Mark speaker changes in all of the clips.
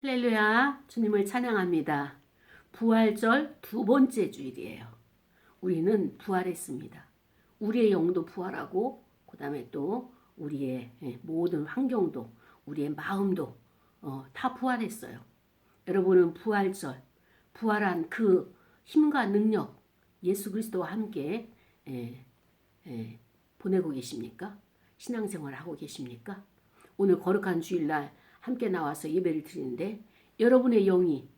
Speaker 1: 할렐루야, 주님을 찬양합니다. 부활절 두 번째 주일이에요. 우리는 부활했습니다. 우리의 영도 부활하고, 그 다음에 또 우리의 모든 환경도, 우리의 마음도 다 부활했어요. 여러분은 부활절, 부활한 그 힘과 능력, 예수 그리스도와 함께 보내고 계십니까? 신앙생활 하고 계십니까? 오늘 거룩한 주일날 함께 나와서 예배를 드리는데 여러분의 영이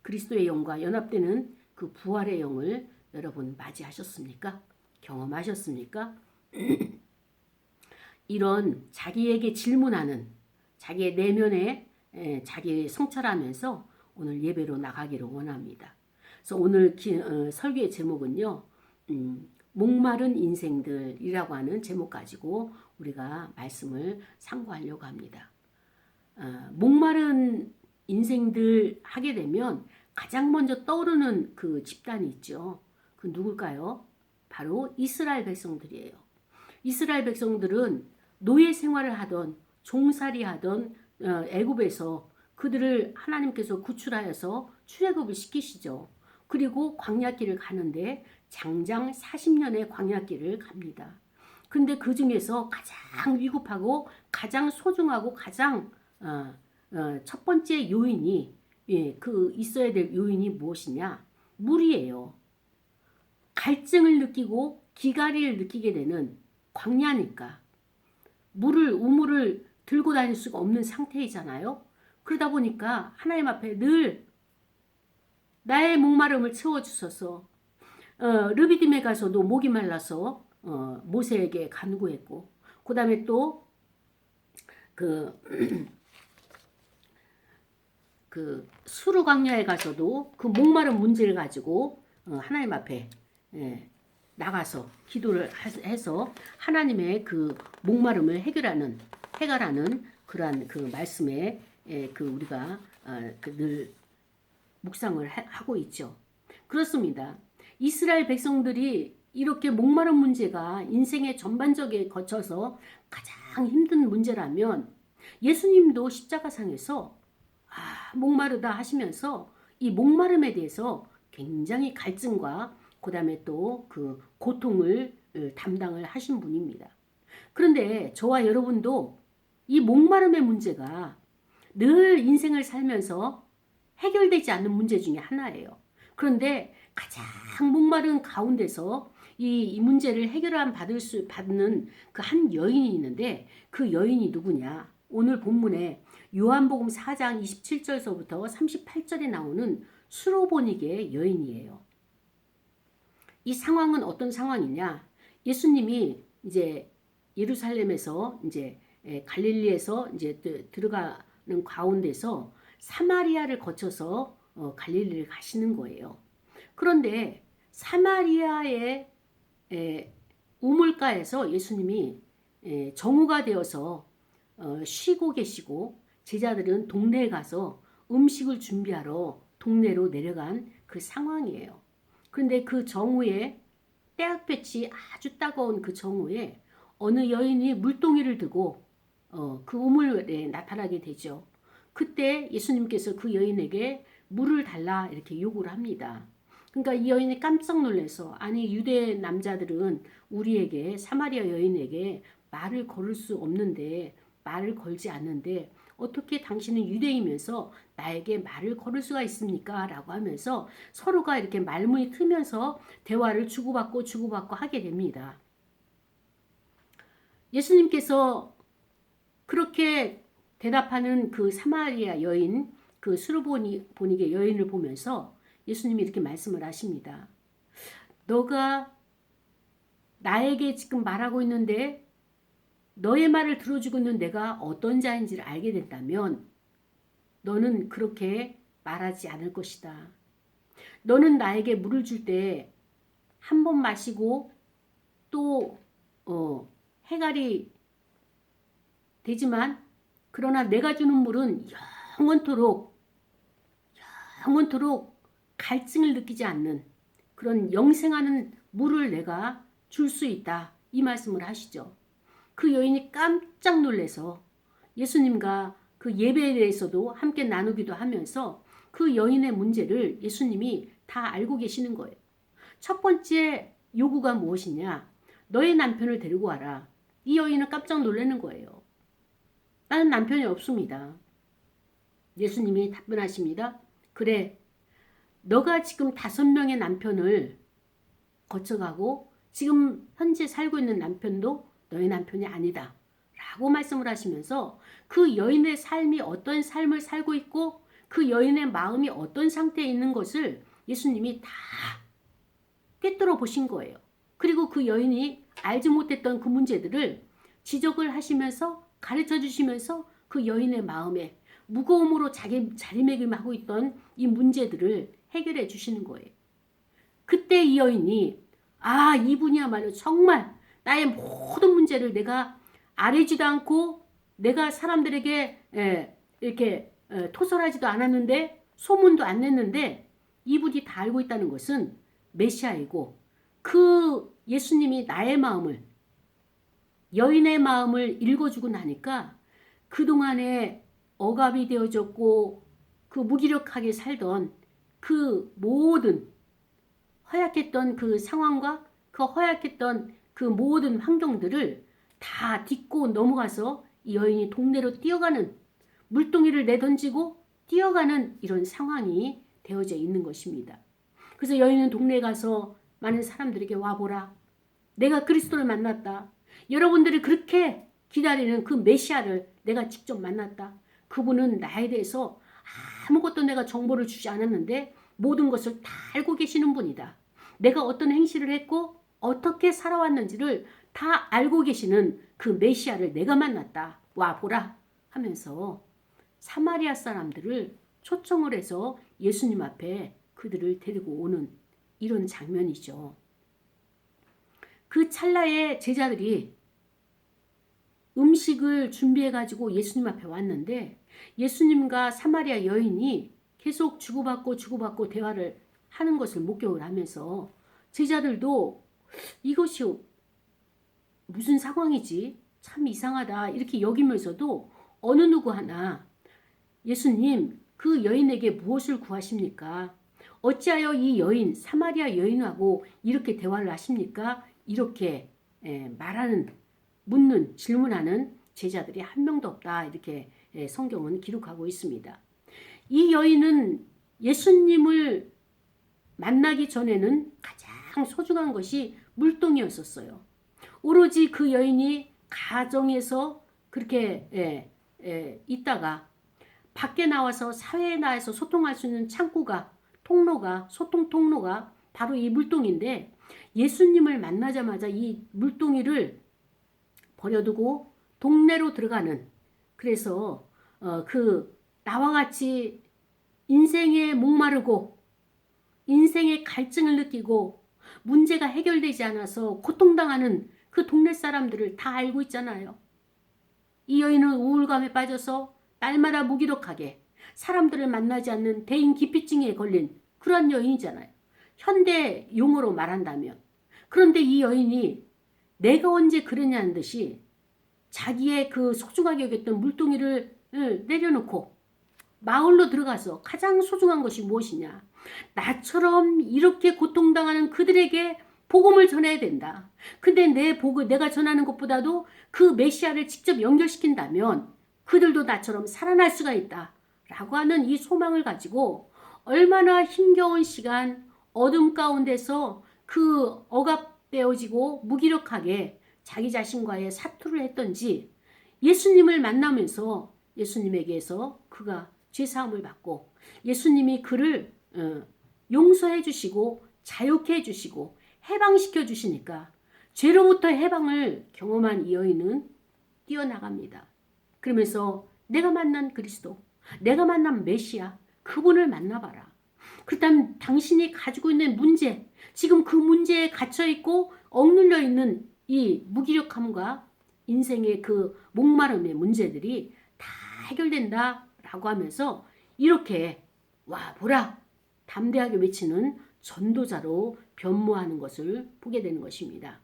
Speaker 1: 그리스도의 영과 연합되는 그 부활의 영을 여러분 맞이하셨습니까? 경험하셨습니까? 이런 자기에게 질문하는 자기의 내면에 자기 성찰하면서 오늘 예배로 나가기를 원합니다. 그래서 오늘 설교의 제목은요. 목마른 인생들이라고 하는 제목 가지고 우리가 말씀을 상고하려고 합니다. 목마른 인생들 하게 되면 가장 먼저 떠오르는 그 집단이 있죠. 그 누굴까요? 바로 이스라엘 백성들이에요. 이스라엘 백성들은 노예 생활을 하던 종살이 하던 애굽에서 그들을 하나님께서 구출하여서 출애굽을 시키시죠. 그리고 광야길을 가는데 장장 40년의 광야길을 갑니다. 근데 그 중에서 가장 위급하고 가장 소중하고 가장 첫 번째 요인이 그 있어야 될 요인이 무엇이냐? 물이에요. 갈증을 느끼고 기가리를 느끼게 되는 광야니까 우물을 들고 다닐 수가 없는 상태이잖아요. 그러다 보니까 하나님 앞에 늘 나의 목마름을 채워주셔서 르비딤에 가서도 목이 말라서 모세에게 간구했고, 그 다음에 또 그 수르 광야에 가서도 그 목마른 문제를 가지고 하나님 앞에 나가서 기도를 해서 하나님의 그 목마름을 해결하는 그러한 그 말씀에 그 우리가 늘 묵상을 하고 있죠. 그렇습니다. 이스라엘 백성들이 이렇게 목마른 문제가 인생의 전반적에 거쳐서 가장 힘든 문제라면 예수님도 십자가상에서 목마르다 하시면서 이 목마름에 대해서 굉장히 갈증과 그 다음에 또 그 고통을 담당을 하신 분입니다. 그런데 저와 여러분도 이 목마름의 문제가 늘 인생을 살면서 해결되지 않는 문제 중에 하나예요. 그런데 가장 목마른 가운데서 이 문제를 받는 그 한 여인이 있는데 그 여인이 누구냐? 오늘 본문에 요한복음 4장 27절서부터 38절에 나오는 수로보니게 여인이에요. 이 상황은 어떤 상황이냐? 예수님이 이제 예루살렘에서 이제 갈릴리에서 이제 들어가는 가운데서 사마리아를 거쳐서 갈릴리를 가시는 거예요. 그런데 사마리아의 우물가에서 예수님이 정오가 되어서 쉬고 계시고 제자들은 동네에 가서 음식을 준비하러 동네로 내려간 그 상황이에요. 그런데 그 정오에 때학볕이 아주 따가운 그 정오에 어느 여인이 물동이를 들고 그 우물에 나타나게 되죠. 그때 예수님께서 그 여인에게 물을 달라 이렇게 요구를 합니다. 그러니까 이 여인이 깜짝 놀라서 아니 유대 남자들은 우리에게 사마리아 여인에게 말을 걸을 수 없는데 말을 걸지 않는데 어떻게 당신은 유대이면서 나에게 말을 걸을 수가 있습니까? 라고 하면서 서로가 이렇게 말문이 트면서 대화를 주고받고 하게 됩니다. 예수님께서 그렇게 대답하는 그 사마리아 여인, 그 수르보니게 여인을 보면서 예수님이 이렇게 말씀을 하십니다. 너가 나에게 지금 말하고 있는데 너의 말을 들어주고 있는 내가 어떤 자인지를 알게 됐다면 너는 그렇게 말하지 않을 것이다. 너는 나에게 물을 줄 때 한 번 마시고 또 해갈이 되지만 그러나 내가 주는 물은 영원토록 갈증을 느끼지 않는 그런 영생하는 물을 내가 줄 수 있다. 이 말씀을 하시죠. 그 여인이 깜짝 놀라서 예수님과 그 예배에 대해서도 함께 나누기도 하면서 그 여인의 문제를 예수님이 다 알고 계시는 거예요. 첫 번째 요구가 무엇이냐? 너의 남편을 데리고 와라. 이 여인은 깜짝 놀라는 거예요. 나는 남편이 없습니다. 예수님이 답변하십니다. 그래, 너가 지금 5명의 남편을 거쳐가고 지금 현재 살고 있는 남편도 너의 남편이 아니다. 라고 말씀을 하시면서 그 여인의 삶이 어떤 삶을 살고 있고 그 여인의 마음이 어떤 상태에 있는 것을 예수님이 다 꿰뚫어 보신 거예요. 그리고 그 여인이 알지 못했던 그 문제들을 지적을 하시면서 가르쳐 주시면서 그 여인의 마음에 무거움으로 자리매김하고 있던 이 문제들을 해결해 주시는 거예요. 그때 이 여인이 이분이야말로 정말 나의 모든 문제를 내가 아뢰지도 않고 내가 사람들에게 이렇게 토설하지도 않았는데 소문도 안 냈는데 이분이 다 알고 있다는 것은 메시아이고 그 예수님이 나의 마음을 여인의 마음을 읽어주고 나니까 그동안에 억압이 되어졌고 그 무기력하게 살던 그 모든 허약했던 그 상황과 그 허약했던 그 모든 환경들을 다 딛고 넘어가서 이 여인이 동네로 뛰어가는 물동이를 내던지고 뛰어가는 이런 상황이 되어져 있는 것입니다. 그래서 여인은 동네에 가서 많은 사람들에게 와보라. 내가 그리스도를 만났다. 여러분들이 그렇게 기다리는 그 메시아를 내가 직접 만났다. 그분은 나에 대해서 아무것도 내가 정보를 주지 않았는데 모든 것을 다 알고 계시는 분이다. 내가 어떤 행실을 했고 어떻게 살아왔는지를 다 알고 계시는 그 메시아를 내가 만났다. 와보라 하면서 사마리아 사람들을 초청을 해서 예수님 앞에 그들을 데리고 오는 이런 장면이죠. 그 찰나에 제자들이 음식을 준비해가지고 예수님 앞에 왔는데 예수님과 사마리아 여인이 계속 주고받고 대화를 하는 것을 목격을 하면서 제자들도 이것이 무슨 상황이지? 참 이상하다. 이렇게 여기면서도 어느 누구 하나 예수님 그 여인에게 무엇을 구하십니까? 어찌하여 이 여인 사마리아 여인하고 이렇게 대화를 하십니까? 이렇게 말하는 묻는 질문하는 제자들이 한 명도 없다. 이렇게 성경은 기록하고 있습니다. 이 여인은 예수님을 만나기 전에는 가장 소중한 것이 물동이었었어요. 오로지 그 여인이 가정에서 그렇게 있다가 밖에 나와서 사회에 나와서 소통할 수 있는 창구가 소통 통로가 바로 이 물동인데 예수님을 만나자마자 이 물동이를 버려두고 동네로 들어가는 그래서 그 나와 같이 인생에 목마르고 인생의 갈증을 느끼고 문제가 해결되지 않아서 고통당하는 그 동네 사람들을 다 알고 있잖아요. 이 여인은 우울감에 빠져서 날마다 무기력하게 사람들을 만나지 않는 대인 기피증에 걸린 그런 여인이잖아요. 현대 용어로 말한다면. 그런데 이 여인이 내가 언제 그러냐는 듯이 자기의 그 소중하게 여겼던 물동이를 내려놓고 마을로 들어가서 가장 소중한 것이 무엇이냐. 나처럼 이렇게 고통당하는 그들에게 복음을 전해야 된다. 근데 내가 전하는 것보다도 그 메시아를 직접 연결시킨다면 그들도 나처럼 살아날 수가 있다. 라고 하는 이 소망을 가지고 얼마나 힘겨운 시간, 어둠 가운데서 그 억압되어지고 무기력하게 자기 자신과의 사투를 했던지 예수님을 만나면서 예수님에게서 그가 죄사함을 받고 예수님이 그를 용서해 주시고 자유케 해 주시고 해방시켜 주시니까 죄로부터 해방을 경험한 이 여인은 뛰어나갑니다. 그러면서 내가 만난 그리스도, 내가 만난 메시아, 그분을 만나봐라. 그렇다면 당신이 가지고 있는 문제, 지금 그 문제에 갇혀있고 억눌려 있는 이 무기력함과 인생의 그 목마름의 문제들이 다 해결된다라고 하면서 이렇게 와보라 담대하게 외치는 전도자로 변모하는 것을 보게 되는 것입니다.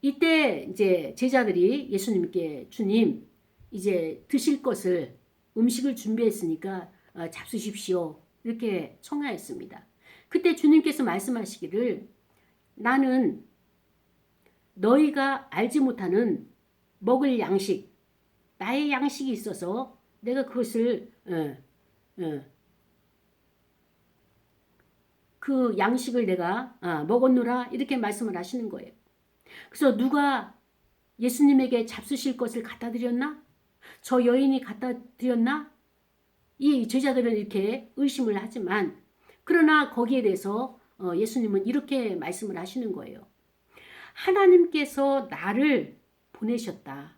Speaker 1: 이때 이제 제자들이 예수님께 주님, 이제 드실 것을 음식을 준비했으니까 잡수십시오. 이렇게 청하였습니다. 그때 주님께서 말씀하시기를 나는 너희가 알지 못하는 먹을 양식, 나의 양식이 있어서 내가 그것을 그 양식을 내가 먹었노라 이렇게 말씀을 하시는 거예요. 그래서 누가 예수님에게 잡수실 것을 갖다 드렸나? 저 여인이 갖다 드렸나? 이 제자들은 이렇게 의심을 하지만 그러나 거기에 대해서 예수님은 이렇게 말씀을 하시는 거예요. 하나님께서 나를 보내셨다.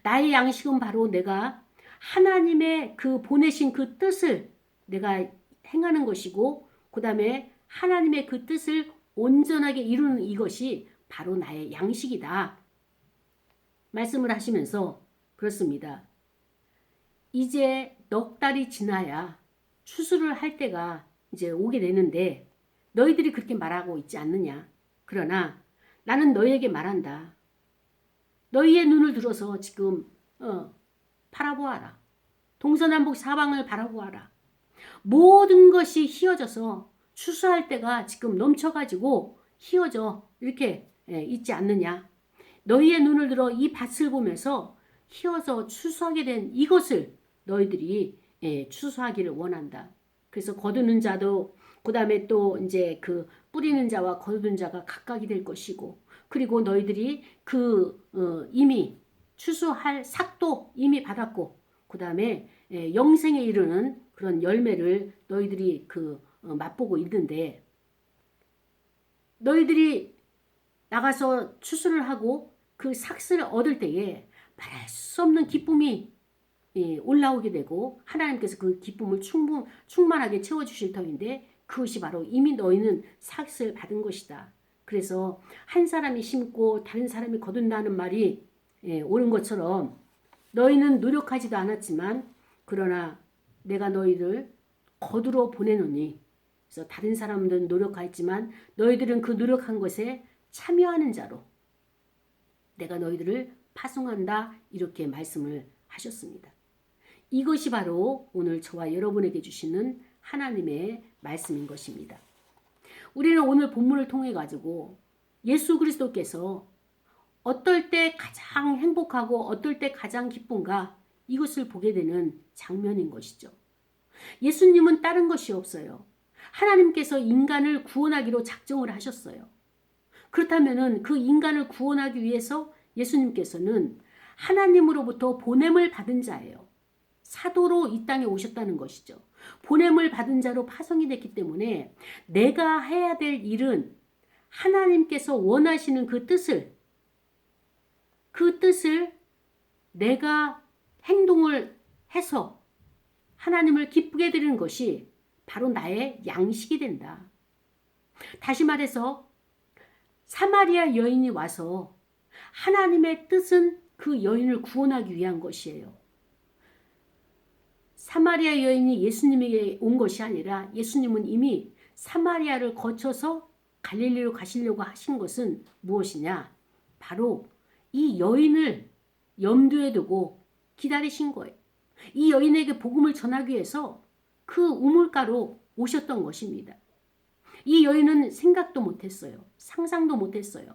Speaker 1: 나의 양식은 바로 내가 하나님의 그 보내신 그 뜻을 내가 행하는 것이고 그 다음에 하나님의 그 뜻을 온전하게 이루는 이것이 바로 나의 양식이다. 말씀을 하시면서 그렇습니다. 이제 넉 달이 지나야 추수를 할 때가 이제 오게 되는데 너희들이 그렇게 말하고 있지 않느냐. 그러나 나는 너희에게 말한다. 너희의 눈을 들어서 지금 바라보아라. 동서남북 사방을 바라보아라. 모든 것이 휘어져서 추수할 때가 지금 넘쳐가지고 휘어져 이렇게 있지 않느냐. 너희의 눈을 들어 이 밭을 보면서 휘어서 추수하게 된 이것을 너희들이 추수하기를 원한다. 그래서 거두는 자도 그 다음에 또 이제 그 뿌리는 자와 거두는 자가 각각이 될 것이고 그리고 너희들이 이미 추수할 삭도 이미 받았고 그 다음에 영생에 이르는 그런 열매를 너희들이 맛보고 있는데 너희들이 나가서 추수를 하고 그 삭슬을 얻을 때에 말할 수 없는 기쁨이 올라오게 되고 하나님께서 그 기쁨을 충만하게 채워주실 터인데 그것이 바로 이미 너희는 삭슬 받은 것이다. 그래서 한 사람이 심고 다른 사람이 거둔다는 말이 옳은 것처럼 너희는 노력하지도 않았지만 그러나 내가 너희를 거두러 보내노니 그래서 다른 사람들은 노력했지만 너희들은 그 노력한 것에 참여하는 자로 내가 너희들을 파송한다 이렇게 말씀을 하셨습니다. 이것이 바로 오늘 저와 여러분에게 주시는 하나님의 말씀인 것입니다. 우리는 오늘 본문을 통해 가지고 예수 그리스도께서 어떨 때 가장 행복하고 어떨 때 가장 기쁜가 이것을 보게 되는 장면인 것이죠. 예수님은 다른 것이 없어요. 하나님께서 인간을 구원하기로 작정을 하셨어요. 그렇다면 그 인간을 구원하기 위해서 예수님께서는 하나님으로부터 보냄을 받은 자예요. 사도로 이 땅에 오셨다는 것이죠. 보냄을 받은 자로 파송이 됐기 때문에 내가 해야 될 일은 하나님께서 원하시는 그 뜻을 내가 행동을 해서 하나님을 기쁘게 드리는 것이 바로 나의 양식이 된다. 다시 말해서 사마리아 여인이 와서 하나님의 뜻은 그 여인을 구원하기 위한 것이에요. 사마리아 여인이 예수님에게 온 것이 아니라 예수님은 이미 사마리아를 거쳐서 갈릴리로 가시려고 하신 것은 무엇이냐? 바로 이 여인을 염두에 두고 기다리신 거예요. 이 여인에게 복음을 전하기 위해서 그 우물가로 오셨던 것입니다. 이 여인은 생각도 못했어요. 상상도 못했어요.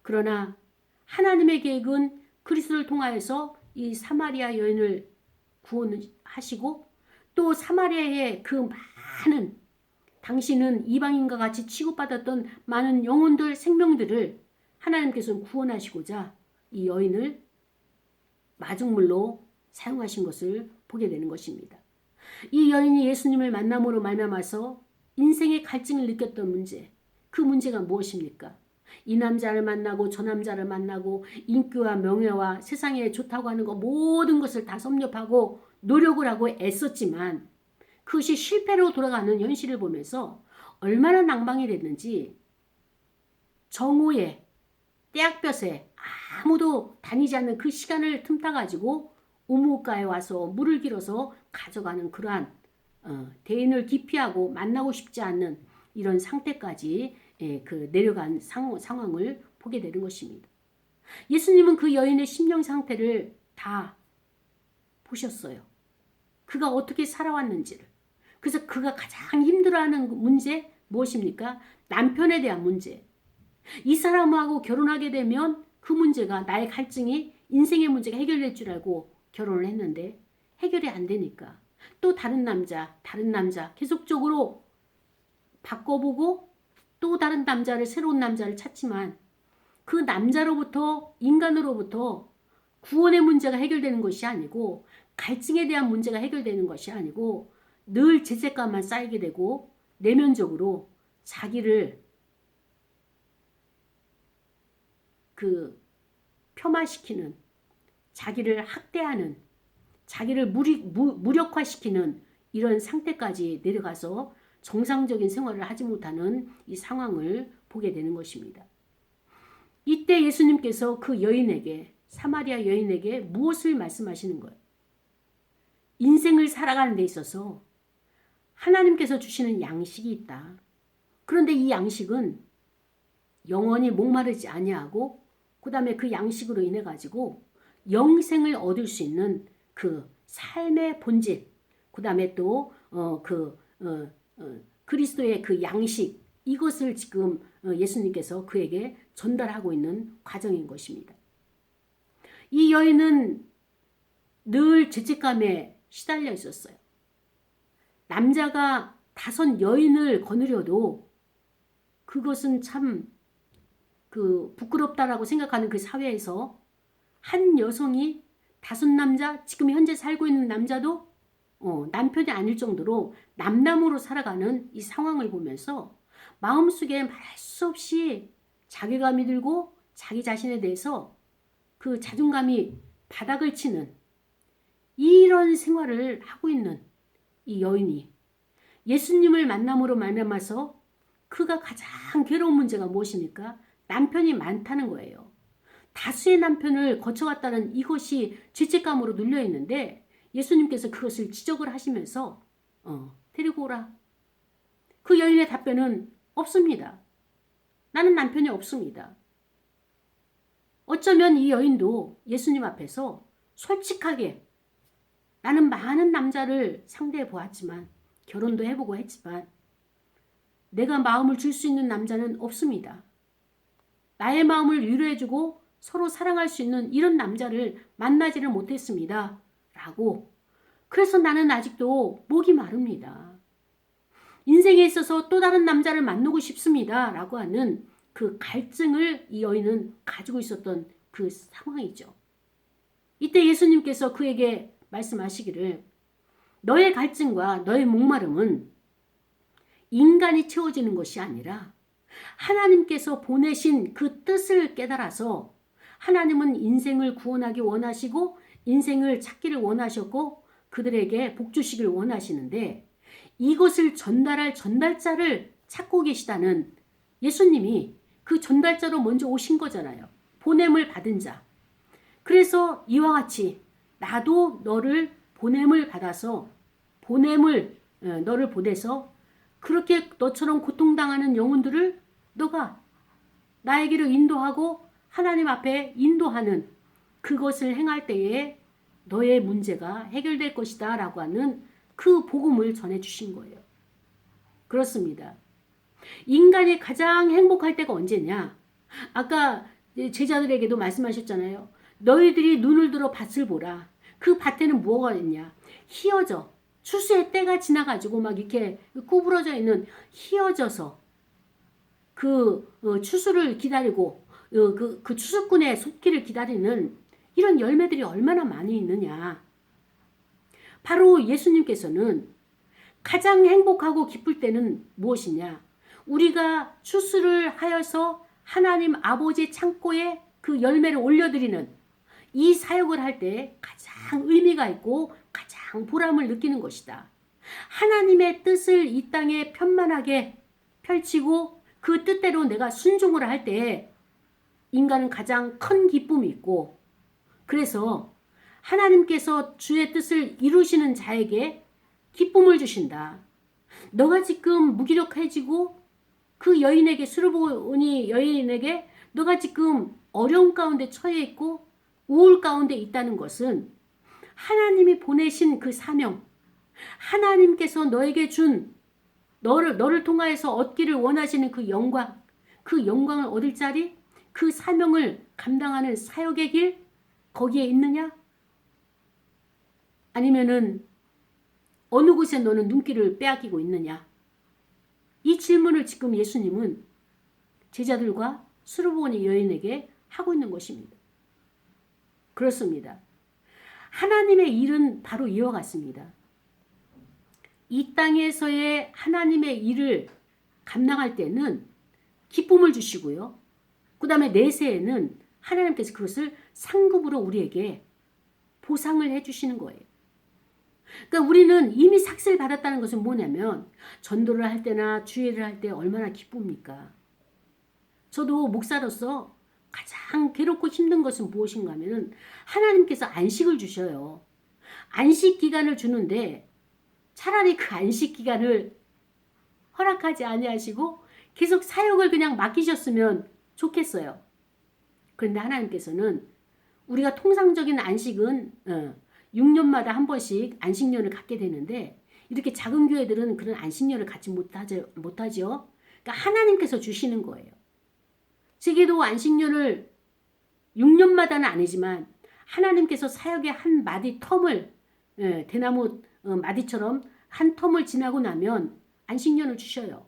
Speaker 1: 그러나 하나님의 계획은 그리스도를 통하여서 이 사마리아 여인을 구원하시고 또 사마리아의 그 많은 당신은 이방인과 같이 취급받았던 많은 영혼들 생명들을 하나님께서 구원하시고자 이 여인을 마중물로 사용하신 것을 보게 되는 것입니다. 이 여인이 예수님을 만남으로 말미암아서 인생의 갈증을 느꼈던 문제, 그 문제가 무엇입니까? 이 남자를 만나고 저 남자를 만나고 인기와 명예와 세상에 좋다고 하는 거 모든 것을 다 섭렵하고 노력을 하고 애썼지만 그것이 실패로 돌아가는 현실을 보면서 얼마나 낭망이 됐는지 정오에 떼약볕에 아무도 다니지 않는 그 시간을 틈타가지고 우물가에 와서 물을 길어서 가져가는 그러한 대인을 기피하고 만나고 싶지 않는 이런 상태까지 내려간 상황을 보게 되는 것입니다. 예수님은 그 여인의 심령 상태를 다 보셨어요. 그가 어떻게 살아왔는지를. 그래서 그가 가장 힘들어하는 문제 무엇입니까? 남편에 대한 문제. 이 사람하고 결혼하게 되면 그 문제가, 나의 갈증이, 인생의 문제가 해결될 줄 알고 결혼을 했는데 해결이 안 되니까 또 다른 남자 계속적으로 바꿔보고 또 다른 남자를, 새로운 남자를 찾지만 그 남자로부터, 인간으로부터 구원의 문제가 해결되는 것이 아니고, 갈증에 대한 문제가 해결되는 것이 아니고 늘 죄책감만 쌓이게 되고 내면적으로 자기를 폄하시키는, 자기를 학대하는, 자기를 무력화시키는 이런 상태까지 내려가서 정상적인 생활을 하지 못하는 이 상황을 보게 되는 것입니다. 이때 예수님께서 그 여인에게, 사마리아 여인에게 무엇을 말씀하시는 거예요? 인생을 살아가는 데 있어서 하나님께서 주시는 양식이 있다. 그런데 이 양식은 영원히 목마르지 아니하고 그 다음에 그 양식으로 인해 가지고 영생을 얻을 수 있는 그 삶의 본질, 그 다음에 또 그리스도의 그 양식, 이것을 지금 예수님께서 그에게 전달하고 있는 과정인 것입니다. 이 여인은 늘 죄책감에 시달려 있었어요. 남자가 5 여인을 거느려도 그것은 참 부끄럽다라고 생각하는 그 사회에서 한 여성이 5 남자, 지금 현재 살고 있는 남자도 남편이 아닐 정도로 남남으로 살아가는 이 상황을 보면서 마음속에 말할 수 없이 자괴감이 들고 자기 자신에 대해서 그 자존감이 바닥을 치는 이런 생활을 하고 있는 이 여인이 예수님을 만남으로 말미암아서 그가 가장 괴로운 문제가 무엇입니까? 남편이 많다는 거예요. 다수의 남편을 거쳐갔다는 이것이 죄책감으로 눌려 있는데 예수님께서 그것을 지적을 하시면서 데리고 오라. 그 여인의 답변은 없습니다. 나는 남편이 없습니다. 어쩌면 이 여인도 예수님 앞에서 솔직하게 나는 많은 남자를 상대해 보았지만, 결혼도 해보고 했지만 내가 마음을 줄 수 있는 남자는 없습니다. 나의 마음을 위로해주고 서로 사랑할 수 있는 이런 남자를 만나지를 못했습니다. 라고. 그래서 나는 아직도 목이 마릅니다. 인생에 있어서 또 다른 남자를 만나고 싶습니다. 라고 하는 그 갈증을 이 여인은 가지고 있었던 그 상황이죠. 이때 예수님께서 그에게 말씀하시기를, 너의 갈증과 너의 목마름은 인간이 채워지는 것이 아니라 하나님께서 보내신 그 뜻을 깨달아서, 하나님은 인생을 구원하기 원하시고 인생을 찾기를 원하셨고 그들에게 복 주시기를 원하시는데, 이것을 전달할 전달자를 찾고 계시다는, 예수님이 그 전달자로 먼저 오신 거잖아요. 보냄을 받은 자. 그래서 이와 같이 나도 너를 보냄을 받아서, 너를 보내서 그렇게 너처럼 고통당하는 영혼들을 너가 나에게로 인도하고 하나님 앞에 인도하는, 그것을 행할 때에 너의 문제가 해결될 것이다 라고 하는 그 복음을 전해주신 거예요. 그렇습니다. 인간이 가장 행복할 때가 언제냐? 아까 제자들에게도 말씀하셨잖아요. 너희들이 눈을 들어 밭을 보라. 그 밭에는 뭐가 있냐? 휘어져. 추수의 때가 지나가지고 막 이렇게 구부러져 있는, 휘어져서 추수를 기다리고 그 추수꾼의 속기를 기다리는 이런 열매들이 얼마나 많이 있느냐. 바로 예수님께서는 가장 행복하고 기쁠 때는 무엇이냐? 우리가 추수를 하여서 하나님 아버지 창고에 그 열매를 올려드리는 이 사역을 할 때 가장 의미가 있고 가장 보람을 느끼는 것이다. 하나님의 뜻을 이 땅에 편만하게 펼치고 그 뜻대로 내가 순종을 할 때 인간은 가장 큰 기쁨이 있고, 그래서 하나님께서 주의 뜻을 이루시는 자에게 기쁨을 주신다. 너가 지금 무기력해지고 그 여인에게, 수르보니 여인에게 너가 지금 어려운 가운데 처해 있고 우울 가운데 있다는 것은 하나님이 보내신 그 사명, 하나님께서 너에게 준 너를 통하여서 얻기를 원하시는 그 영광을 얻을 자리, 그 사명을 감당하는 사역의 길, 거기에 있느냐? 아니면은 어느 곳에 너는 눈길을 빼앗기고 있느냐? 이 질문을 지금 예수님은 제자들과 수르보니 여인에게 하고 있는 것입니다. 그렇습니다. 하나님의 일은 바로 이와 같습니다. 이 땅에서의 하나님의 일을 감당할 때는 기쁨을 주시고요. 그 다음에 내세에는 하나님께서 그것을 상급으로 우리에게 보상을 해주시는 거예요. 그러니까 우리는 이미 삭슬 받았다는 것은 뭐냐면 전도를 할 때나 주일을 할 때 얼마나 기쁩니까? 저도 목사로서 가장 괴롭고 힘든 것은 무엇인가 하면 하나님께서 안식을 주셔요. 안식 기간을 주는데 차라리 그 안식 기간을 허락하지 아니하시고 계속 사역을 그냥 맡기셨으면 좋겠어요. 그런데 하나님께서는 우리가 통상적인 안식은 6년마다 한 번씩 안식년을 갖게 되는데 이렇게 작은 교회들은 그런 안식년을 갖지 못하죠. 그러니까 하나님께서 주시는 거예요. 제게도 안식년을 6년마다는 아니지만 하나님께서 사역의 한 마디 텀을 대나무 마디처럼 한 텀을 지나고 나면 안식년을 주셔요.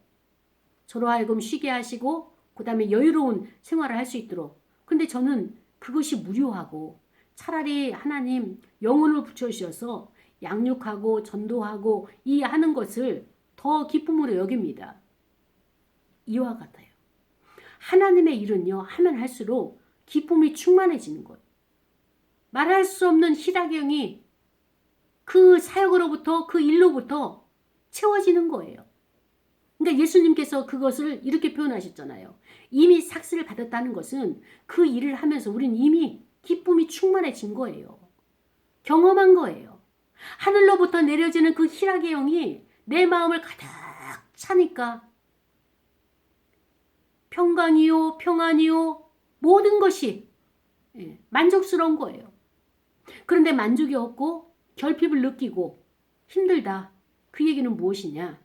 Speaker 1: 저로 하여금 쉬게 하시고 그 다음에 여유로운 생활을 할 수 있도록. 근데 저는 그것이 무료하고 차라리 하나님 영혼을 붙여주셔서 양육하고 전도하고 이 하는 것을 더 기쁨으로 여깁니다. 이와 같아요. 하나님의 일은요, 하면 할수록 기쁨이 충만해지는 거예요. 말할 수 없는 희락의 영이 그 사역으로부터 그 일로부터 채워지는 거예요. 그러니까 예수님께서 그것을 이렇게 표현하셨잖아요. 이미 삭스를 받았다는 것은 그 일을 하면서 우린 이미 기쁨이 충만해진 거예요. 경험한 거예요. 하늘로부터 내려지는 그 희락의 영이 내 마음을 가득 차니까 평강이요, 평안이요, 모든 것이 만족스러운 거예요. 그런데 만족이 없고 결핍을 느끼고 힘들다. 그 얘기는 무엇이냐?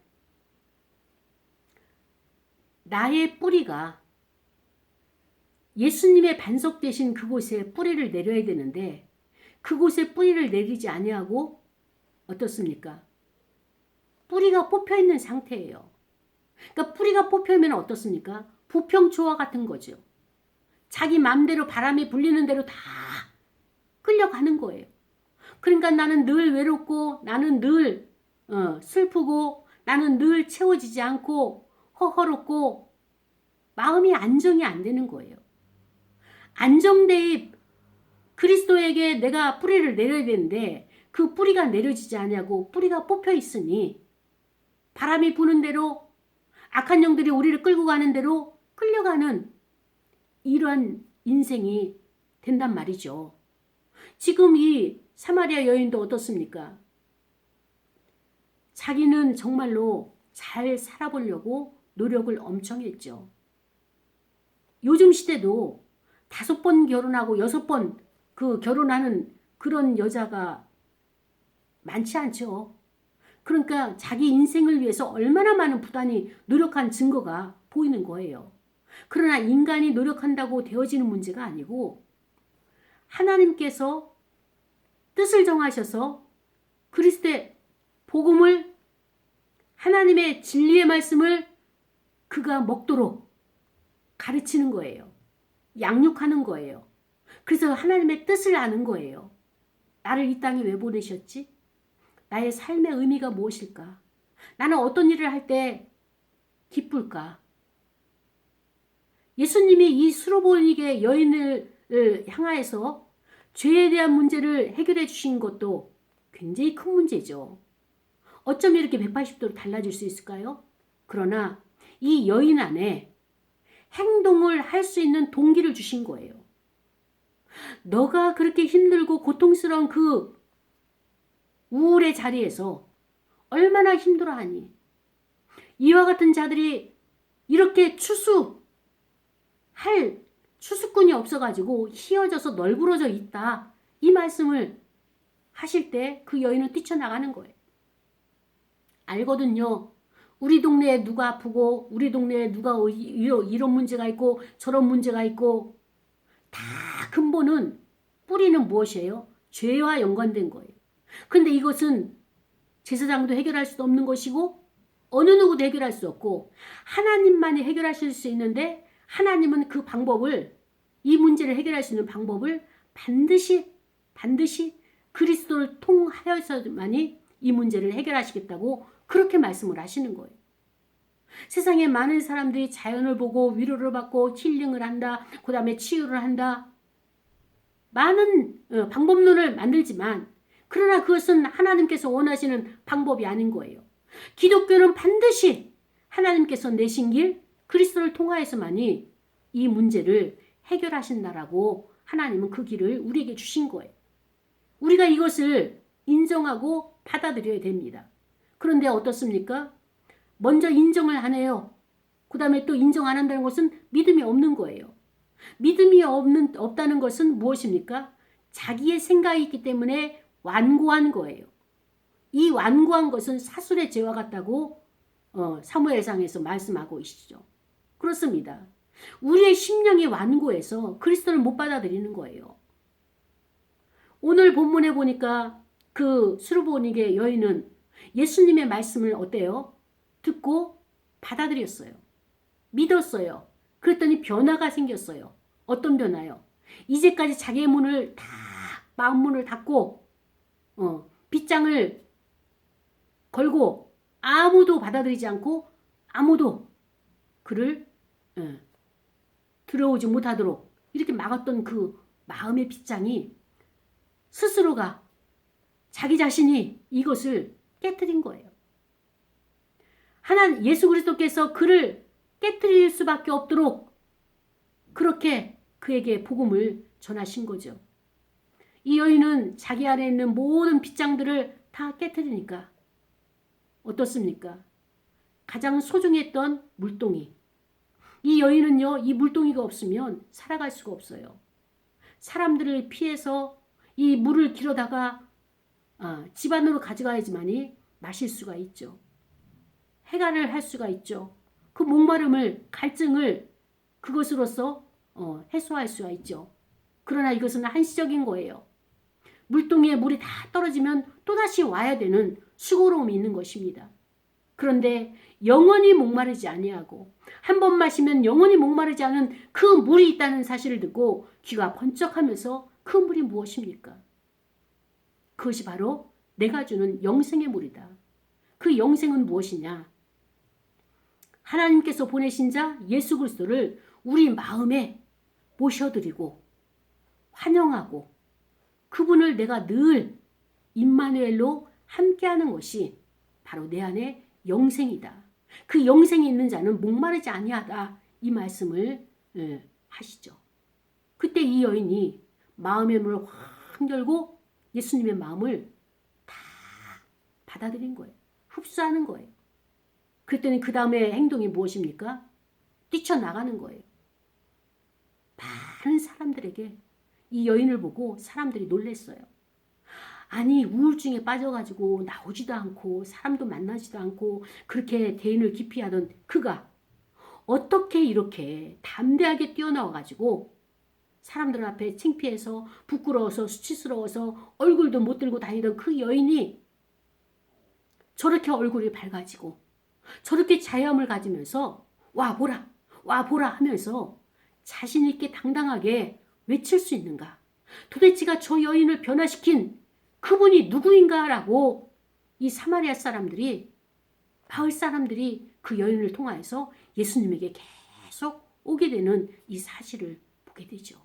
Speaker 1: 나의 뿌리가 예수님의 반석 되신 그곳에 뿌리를 내려야 되는데 그곳에 뿌리를 내리지 아니하고 어떻습니까? 뿌리가 뽑혀있는 상태예요. 그러니까 뿌리가 뽑혀있으면 어떻습니까? 부평초와 같은 거죠. 자기 마음대로 바람이 불리는 대로 다 끌려가는 거예요. 그러니까 나는 늘 외롭고 나는 늘 슬프고 나는 늘 채워지지 않고 허허롭고 마음이 안정이 안 되는 거예요. 안정대입 그리스도에게 내가 뿌리를 내려야 되는데 그 뿌리가 내려지지 않냐고 뿌리가 뽑혀 있으니 바람이 부는 대로 악한 영들이 우리를 끌고 가는 대로 끌려가는 이러한 인생이 된단 말이죠. 지금 이 사마리아 여인도 어떻습니까? 자기는 정말로 잘 살아보려고 노력을 엄청 했죠. 요즘 시대도 5번 결혼하고 6번 결혼하는 그런 여자가 많지 않죠. 그러니까 자기 인생을 위해서 얼마나 많은 부단히 노력한 증거가 보이는 거예요. 그러나 인간이 노력한다고 되어지는 문제가 아니고 하나님께서 뜻을 정하셔서 그리스도의 복음을 하나님의 진리의 말씀을 그가 먹도록 가르치는 거예요. 양육하는 거예요. 그래서 하나님의 뜻을 아는 거예요. 나를 이 땅에 왜 보내셨지? 나의 삶의 의미가 무엇일까? 나는 어떤 일을 할 때 기쁠까? 예수님이 이 수로보니게 여인을 향하여서 죄에 대한 문제를 해결해 주신 것도 굉장히 큰 문제죠. 어쩜 이렇게 180도로 달라질 수 있을까요? 그러나 이 여인 안에 행동을 할 수 있는 동기를 주신 거예요. 너가 그렇게 힘들고 고통스러운 그 우울의 자리에서 얼마나 힘들어하니? 이와 같은 자들이 이렇게 추수할 추수꾼이 없어가지고 휘어져서 널브러져 있다. 이 말씀을 하실 때 그 여인은 뛰쳐나가는 거예요. 알거든요. 우리 동네에 누가 아프고 우리 동네에 누가 이런 문제가 있고 저런 문제가 있고 다 근본은 뿌리는 무엇이에요? 죄와 연관된 거예요. 근데 이것은 제사장도 해결할 수 없는 것이고 어느 누구도 해결할 수 없고 하나님만이 해결하실 수 있는데 하나님은 그 방법을 이 문제를 해결할 수 있는 방법을 반드시 그리스도를 통하여서만이 이 문제를 해결하시겠다고 그렇게 말씀을 하시는 거예요. 세상에 많은 사람들이 자연을 보고 위로를 받고 힐링을 한다. 그 다음에 치유를 한다. 많은 방법론을 만들지만 그러나 그것은 하나님께서 원하시는 방법이 아닌 거예요. 기독교는 반드시 하나님께서 내신 길 그리스도를 통하여서만이 이 문제를 해결하신다라고 하나님은 그 길을 우리에게 주신 거예요. 우리가 이것을 인정하고 받아들여야 됩니다. 그런데 어떻습니까? 먼저 인정을 안 해요. 그 다음에 또 인정 안 한다는 것은 믿음이 없는 거예요. 믿음이 없다는 것은 무엇입니까? 자기의 생각이 있기 때문에 완고한 거예요. 이 완고한 것은 사술의 죄와 같다고 사무엘상에서 말씀하고 계시죠. 그렇습니다. 우리의 심령이 완고해서 그리스도를 못 받아들이는 거예요. 오늘 본문에 보니까 그 수르보니게 여인은 예수님의 말씀을 어때요? 듣고 받아들였어요. 믿었어요. 그랬더니 변화가 생겼어요. 어떤 변화요? 이제까지 자기의 문을 다 마음문을 닫고 빗장을 걸고 아무도 받아들이지 않고 아무도 그를 들어오지 못하도록 이렇게 막았던 그 마음의 빗장이 스스로가 자기 자신이 이것을 깨트린 거예요. 예수 그리스도께서 그를 깨트릴 수밖에 없도록 그렇게 그에게 복음을 전하신 거죠. 이 여인은 자기 안에 있는 모든 빗장들을 다 깨트리니까 어떻습니까? 가장 소중했던 물동이. 이 여인은요, 이 물동이가 없으면 살아갈 수가 없어요. 사람들을 피해서 이 물을 길어다가 집 안으로 가져가야지만이 마실 수가 있죠. 해결을 할 수가 있죠. 그 목마름을, 갈증을 그것으로서 해소할 수가 있죠. 그러나 이것은 한시적인 거예요. 물동이에 물이 다 떨어지면 또다시 와야 되는 수고로움이 있는 것입니다. 그런데 영원히 목마르지 아니하고 한 번 마시면 영원히 목마르지 않은 그 물이 있다는 사실을 듣고 귀가 번쩍하면서 그 물이 무엇입니까? 그것이 바로 내가 주는 영생의 물이다. 그 영생은 무엇이냐? 하나님께서 보내신 자 예수 그리스도를 우리 마음에 모셔드리고 환영하고 그분을 내가 늘 임마누엘로 함께하는 것이 바로 내 안에 영생이다. 그 영생이 있는 자는 목마르지 아니하다. 이 말씀을 하시죠. 그때 이 여인이 마음의 문을 확 열고 예수님의 마음을 다 받아들인 거예요. 흡수하는 거예요. 그랬더니 그 다음에 행동이 무엇입니까? 뛰쳐나가는 거예요. 많은 사람들에게 이 여인을 보고 사람들이 놀랬어요. 아니 우울증에 빠져가지고 나오지도 않고 사람도 만나지도 않고 그렇게 대인을 기피하던 그가 어떻게 이렇게 담대하게 뛰어나와가지고 사람들 앞에 창피해서 부끄러워서 수치스러워서 얼굴도 못 들고 다니던 그 여인이 저렇게 얼굴이 밝아지고 저렇게 자유함을 가지면서 와 보라 하면서 자신 있게 당당하게 외칠 수 있는가? 도대체가 저 여인을 변화시킨 그분이 누구인가라고 이 사마리아 사람들이 마을 사람들이 그 여인을 통하여서 예수님에게 계속 오게 되는 이 사실을 보게 되죠.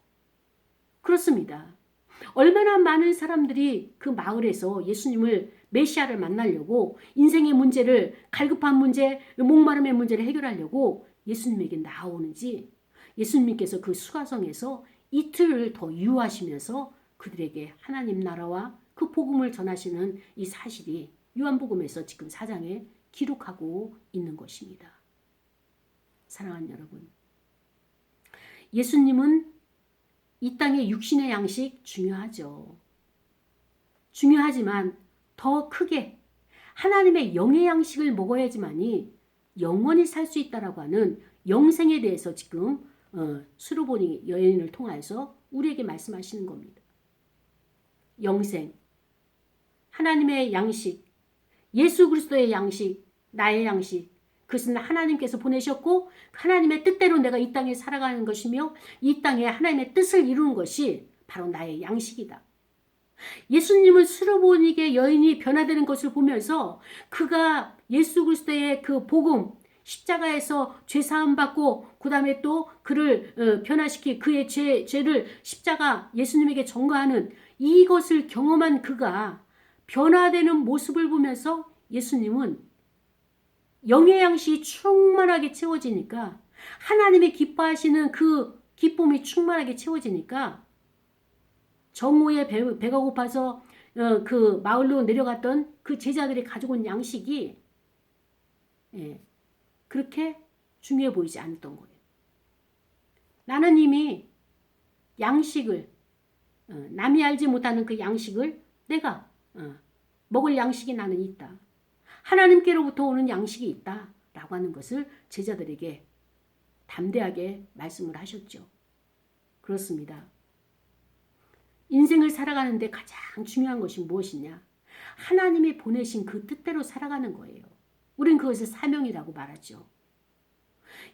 Speaker 1: 그렇습니다. 얼마나 많은 사람들이 그 마을에서 예수님을 메시아를 만나려고 인생의 문제를 갈급한 문제, 목마름의 문제를 해결하려고 예수님에게 나오는지 예수님께서 그 수가성에서 이틀을 더 유하시면서 그들에게 하나님 나라와 그 복음을 전하시는 이 사실이 요한복음에서 지금 4장에 기록하고 있는 것입니다. 사랑하는 여러분, 예수님은 이 땅의 육신의 양식 중요하죠. 중요하지만 더 크게 하나님의 영의 양식을 먹어야지만이 영원히 살 수 있다라고 하는 영생에 대해서 지금 수르보니 여인을 통해서 우리에게 말씀하시는 겁니다. 영생, 하나님의 양식, 예수 그리스도의 양식, 나의 양식, 그것은 하나님께서 보내셨고 하나님의 뜻대로 내가 이 땅에 살아가는 것이며 이 땅에 하나님의 뜻을 이루는 것이 바로 나의 양식이다. 예수님은 수르보니게 여인이 변화되는 것을 보면서 그가 예수 그리스도의 그 복음, 십자가에서 죄 사함 받고 그 다음에 또 그를 변화시키 그의 죄를 십자가 예수님에게 전가하는 이것을 경험한 그가 변화되는 모습을 보면서 예수님은 영의 양식이 충만하게 채워지니까 하나님이 기뻐하시는 그 기쁨이 충만하게 채워지니까 정오에 배가 고파서 그 마을로 내려갔던 그 제자들이 가지고 온 양식이 그렇게 중요해 보이지 않았던 거예요. 나는 이미 양식을 남이 알지 못하는 그 양식을 내가 먹을 양식이 나는 있다. 하나님께로부터 오는 양식이 있다라고 하는 것을 제자들에게 담대하게 말씀을 하셨죠. 그렇습니다. 인생을 살아가는데 가장 중요한 것이 무엇이냐? 하나님이 보내신 그 뜻대로 살아가는 거예요. 우린 그것을 사명이라고 말하죠.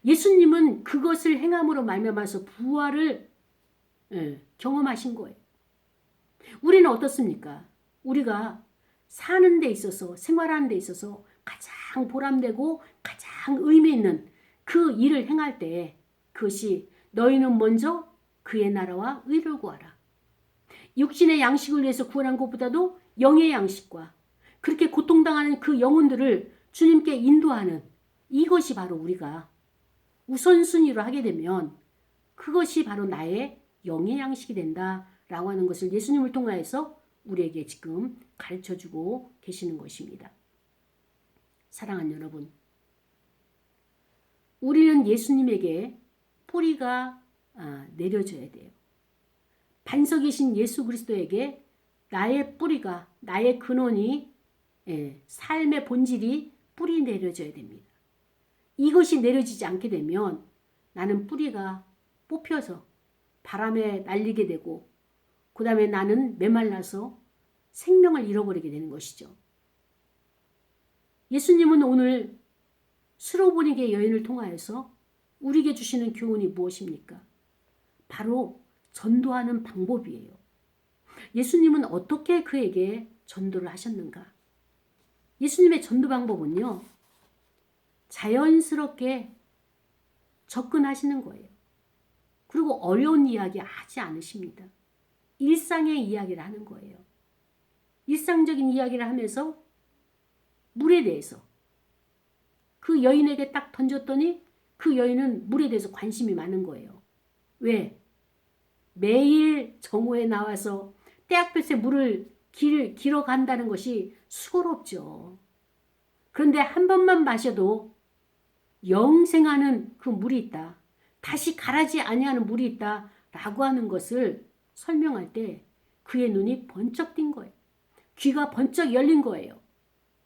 Speaker 1: 예수님은 그것을 행함으로 말미암아서 부활을 경험하신 거예요. 우리는 어떻습니까? 우리가 사는 데 있어서 생활하는 데 있어서 가장 보람되고 가장 의미 있는 그 일을 행할 때 그것이 너희는 먼저 그의 나라와 의를 구하라. 육신의 양식을 위해서 구원한 것보다도 영의 양식과 그렇게 고통당하는 그 영혼들을 주님께 인도하는 이것이 바로 우리가 우선순위로 하게 되면 그것이 바로 나의 영의 양식이 된다라고 하는 것을 예수님을 통하여서 우리에게 지금 가르쳐주고 계시는 것입니다. 사랑하는 여러분, 우리는 예수님에게 뿌리가 내려져야 돼요. 반석이신 예수 그리스도에게 나의 뿌리가, 나의 근원이, 삶의 본질이 뿌리 내려져야 됩니다. 이것이 내려지지 않게 되면 나는 뿌리가 뽑혀서 바람에 날리게 되고 그 다음에 나는 메말라서 생명을 잃어버리게 되는 것이죠. 예수님은 오늘 수로보니게 여인을 통하여서 우리에게 주시는 교훈이 무엇입니까? 바로 전도하는 방법이에요. 예수님은 어떻게 그에게 전도를 하셨는가? 예수님의 전도 방법은요, 자연스럽게 접근하시는 거예요. 그리고 어려운 이야기 하지 않으십니다. 일상의 이야기를 하는 거예요. 일상적인 이야기를 하면서 물에 대해서 그 여인에게 딱 던졌더니 그 여인은 물에 대해서 관심이 많은 거예요. 왜? 매일 정오에 나와서 떼약볕에 물을 길어 간다는 것이 수고롭죠. 그런데 한 번만 마셔도 영생하는 그 물이 있다. 다시 가라지 아니하는 물이 있다. 라고 하는 것을 설명할 때 그의 눈이 번쩍 띈 거예요. 귀가 번쩍 열린 거예요.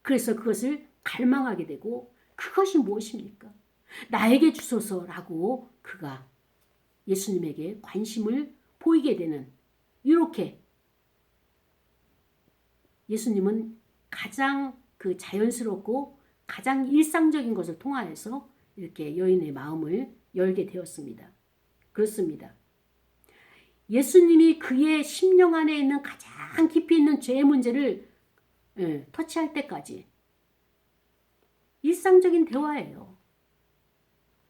Speaker 1: 그래서 그것을 갈망하게 되고 그것이 무엇입니까? 나에게 주소서라고 그가 예수님에게 관심을 보이게 되는 이렇게 예수님은 가장 그 자연스럽고 가장 일상적인 것을 통하여서 이렇게 여인의 마음을 열게 되었습니다. 그렇습니다. 예수님이 그의 심령 안에 있는 가장 깊이 있는 죄의 문제를 터치할 때까지 일상적인 대화예요.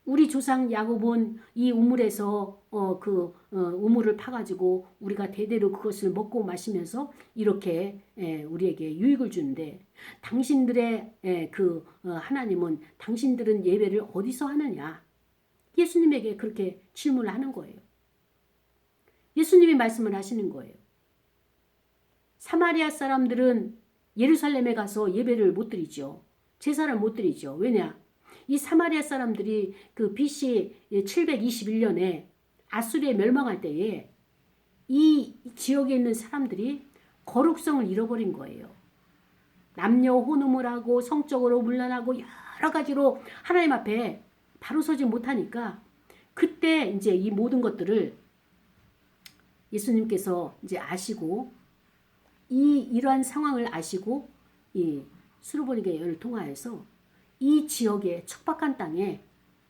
Speaker 1: 우리 조상 야곱은 이 우물에서 우물을 파가지고 우리가 대대로 그것을 먹고 마시면서 이렇게 우리에게 유익을 주는데 당신들의 하나님은 당신들은 예배를 어디서 하느냐? 예수님에게 그렇게 질문을 하는 거예요. 예수님이 말씀을 하시는 거예요. 사마리아 사람들은 예루살렘에 가서 예배를 못 드리죠. 제사를 못 드리죠. 왜냐? 이 사마리아 사람들이 그 BC 721년에 아수리에 멸망할 때에 이 지역에 있는 사람들이 거룩성을 잃어버린 거예요. 남녀 혼음을 하고 성적으로 문란하고 여러 가지로 하나님 앞에 바로 서지 못하니까 그때 이제 이 모든 것들을 예수님께서 이제 아시고 이러한 상황을 아시고 이 수르보니게 여인을 통하여서 이 지역의 척박한 땅에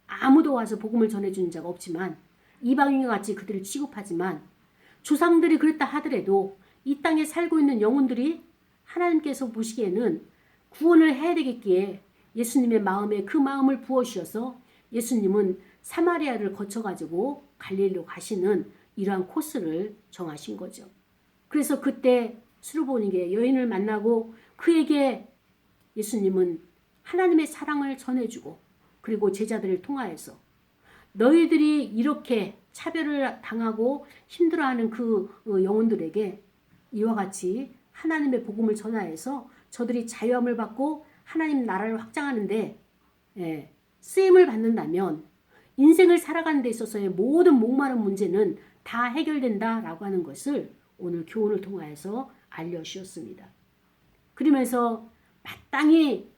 Speaker 1: 아무도 와서 복음을 전해주는 자가 없지만 이방인과 같이 그들을 취급하지만 조상들이 그랬다 하더라도 이 땅에 살고 있는 영혼들이 하나님께서 보시기에는 구원을 해야 되겠기에 예수님의 마음에 그 마음을 부어주셔서 예수님은 사마리아를 거쳐가지고 갈릴리로 가시는 이러한 코스를 정하신 거죠. 그래서 그때 수르보니게 여인을 만나고 그에게 예수님은 하나님의 사랑을 전해주고 그리고 제자들을 통하여서 너희들이 이렇게 차별을 당하고 힘들어하는 그 영혼들에게 이와 같이 하나님의 복음을 전하여서 저들이 자유함을 받고 하나님 나라를 확장하는데 쓰임을 받는다면 인생을 살아가는 데 있어서의 모든 목마른 문제는 다 해결된다라고 하는 것을 오늘 교훈을 통하여서 알려주셨습니다. 그러면서 마땅히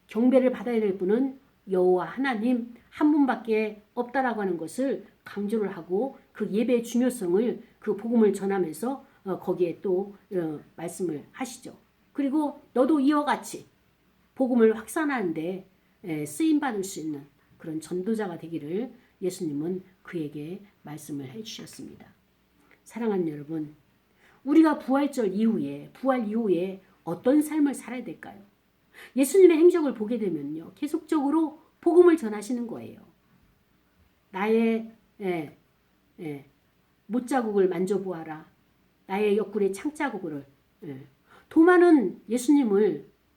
Speaker 1: 경배를 받아야 될 분은 여호와 하나님 한 분밖에 없다라고 하는 것을 강조를 하고 그 예배의 중요성을 그 복음을 전하면서 거기에 또 말씀을 하시죠. 그리고 너도 이와 같이 복음을 확산하는데 쓰임받을 수 있는 그런 전도자가 되기를 예수님은 그에게 말씀을 해주셨습니다. 사랑하는 여러분, 우리가 부활 이후에 어떤 삶을 살아야 될까요? 예수님의 행적을 보게 되면요, 계속적으로 복음을 전하시는 거예요. 나의 못자국을 만져보아라. 나의 옆구리의 창자국을. 도마는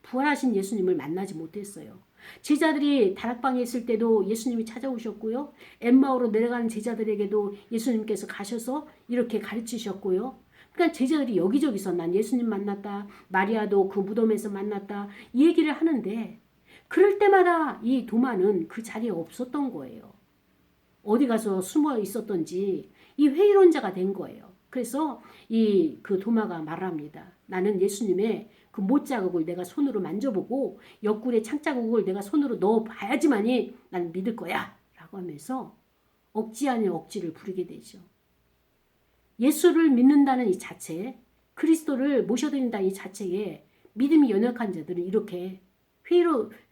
Speaker 1: 부활하신 예수님을 만나지 못했어요. 제자들이 다락방에 있을 때도 예수님이 찾아오셨고요. 엠마오로 내려가는 제자들에게도 예수님께서 가셔서 이렇게 가르치셨고요. 그러니까 제자들이 여기저기서 난 예수님 만났다. 마리아도 그 무덤에서 만났다. 이 얘기를 하는데 그럴 때마다 이 도마는 그 자리에 없었던 거예요. 어디 가서 숨어 있었던지 이 회의론자가 된 거예요. 그래서 그 도마가 말합니다. 나는 예수님의 그 못자국을 내가 손으로 만져보고 옆구리에 창자국을 내가 손으로 넣어봐야지만이 난 믿을 거야 라고 하면서 억지 아닌 억지를 부리게 되죠. 예수를 믿는다는 이 자체, 그리스도를 모셔드린다는 이 자체에 믿음이 연약한 자들은 이렇게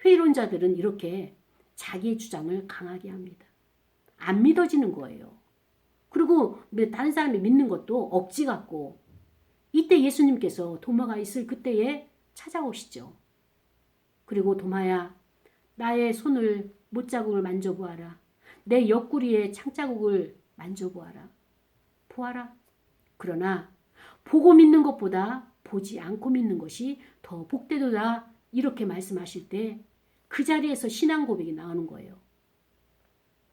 Speaker 1: 회의론자들은 이렇게 자기의 주장을 강하게 합니다. 안 믿어지는 거예요. 그리고 다른 사람이 믿는 것도 억지 같고 이때 예수님께서 도마가 있을 그때에 찾아오시죠. 그리고 도마야, 나의 손을 못자국을 만져보아라. 내 옆구리에 창자국을 만져보아라. 보아라. 그러나 보고 믿는 것보다 보지 않고 믿는 것이 더 복되도다. 이렇게 말씀하실 때 그 자리에서 신앙 고백이 나오는 거예요.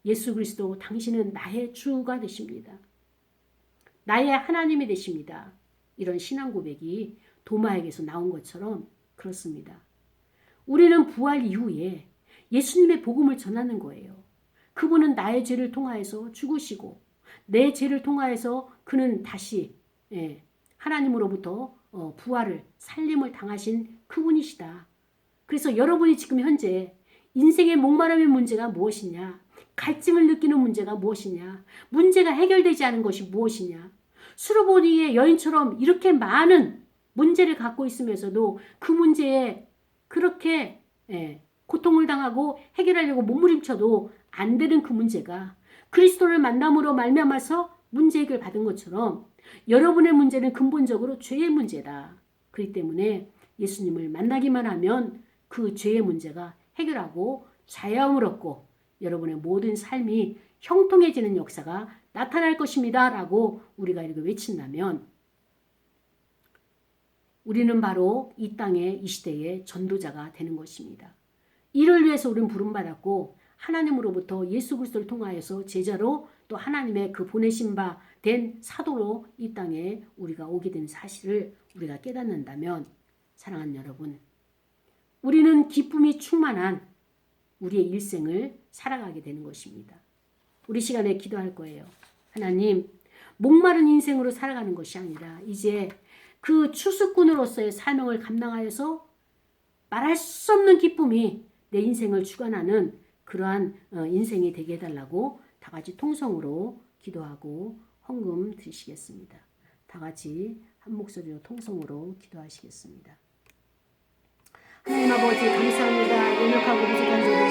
Speaker 1: 예수 그리스도 당신은 나의 주가 되십니다. 나의 하나님이 되십니다. 이런 신앙 고백이 도마에게서 나온 것처럼 그렇습니다. 우리는 부활 이후에 예수님의 복음을 전하는 거예요. 그분은 나의 죄를 통하여서 죽으시고 내 죄를 통하여서 그는 다시 하나님으로부터 부활을 살림을 당하신 그분이시다. 그래서 여러분이 지금 현재 인생의 목마름의 문제가 무엇이냐? 갈증을 느끼는 문제가 무엇이냐? 문제가 해결되지 않은 것이 무엇이냐? 수르보니의 여인처럼 이렇게 많은 문제를 갖고 있으면서도 그 문제에 그렇게 고통을 당하고 해결하려고 몸부림쳐도 안 되는 그 문제가 그리스도를 만남으로 말미암아서 문제 해결 받은 것처럼 여러분의 문제는 근본적으로 죄의 문제다. 그렇기 때문에 예수님을 만나기만 하면 그 죄의 문제가 해결하고 자유함을 얻고 여러분의 모든 삶이 형통해지는 역사가 나타날 것입니다. 라고 우리가 이렇게 외친다면 우리는 바로 이 땅의 이 시대의 전도자가 되는 것입니다. 이를 위해서 우리는 부름받았고 하나님으로부터 예수 그리스도를 통하여서 제자로 또 하나님의 그 보내신 바 된 사도로 이 땅에 우리가 오게 된 사실을 우리가 깨닫는다면 사랑하는 여러분, 우리는 기쁨이 충만한 우리의 일생을 살아가게 되는 것입니다. 우리 시간에 기도할 거예요. 하나님, 목마른 인생으로 살아가는 것이 아니라 이제 그 추수꾼으로서의 사명을 감당하여서 말할 수 없는 기쁨이 내 인생을 주관하는 그러한 인생이 되게 해달라고 다 같이 통성으로 기도하고 헌금 드리시겠습니다. 다 같이 한 목소리로 통성으로 기도하시겠습니다. 하나님 아버지 감사합니다. 연약하고 부족한 저를